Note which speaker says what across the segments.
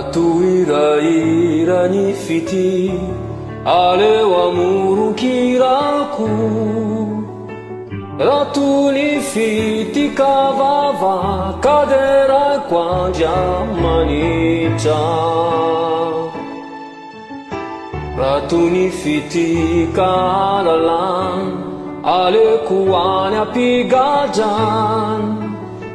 Speaker 1: Rato iraira ny fity aleo amorokirako rato ny fity kavava kaderako andriamanitra rato ny fity kalalan aleko any ampigadran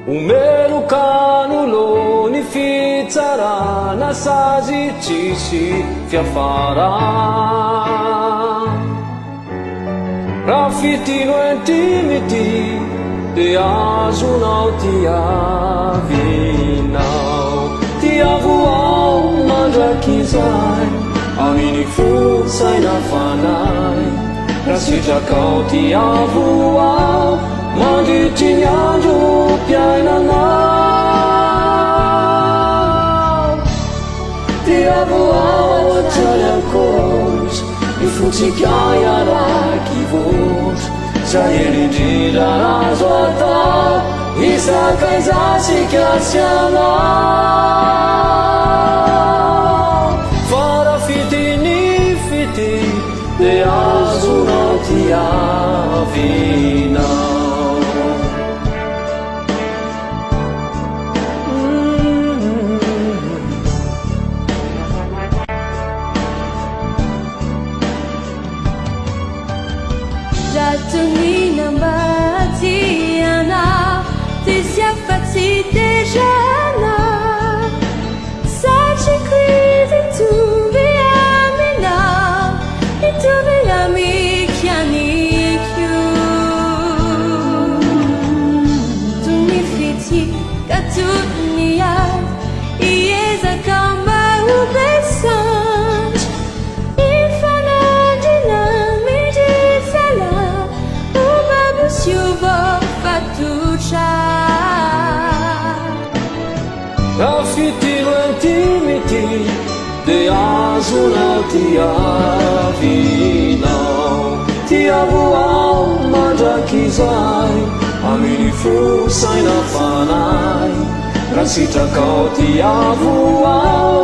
Speaker 1: umelukanulo ni fitsarana sazy tsisy fiafara raha fitino intimity de azonao tiavinao tiavoao mandrakizay aminy fotsaina fanay raha sitrakao tiavoao mandritry ny andro piainanao tiavoao atrany ankoatra ny fotsika iaraky votra zay erindrindra azo atao isakaizasika sy anao fara fitiny fity de azonao tiavinao
Speaker 2: Ratonina matiana tisiafatsitejana saciquizi tuvi amina ituvi amikyanikyu tunifiti katuniat ieza kamba ubesanj
Speaker 1: raha fitino intimity de azonao tiavinao tiavoao mandrakizay aminy fosaina fanay raha sitrakao tiavoao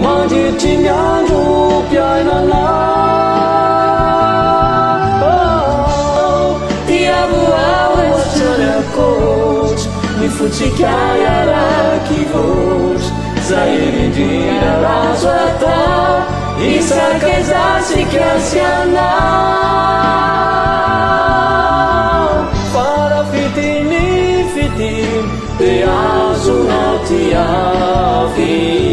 Speaker 1: mandritry ny andro piainanao tiavoao atrany ankoatra ny fotsika iaraky votra zay erindrindra azo atao isakaizasika sy anao fara fitiny fitiny de azonao tiavinao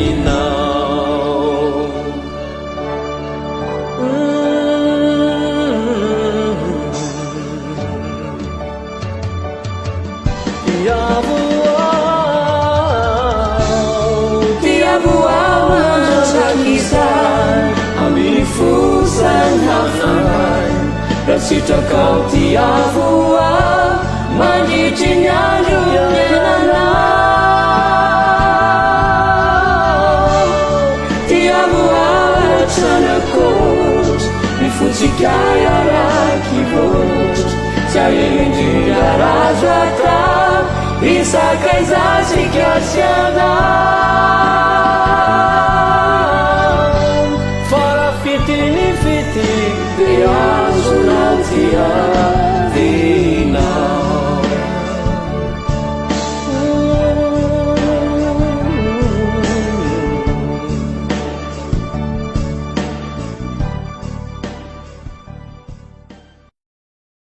Speaker 1: tiavoao mandrakizay aminy fosany hafanay raha sitrakao tiavoao mandritry ny andro piainanao tiavoao atrany ankoatra ny fotsika iaraky votra zay erindrindra azo atao isakaizasika sy anao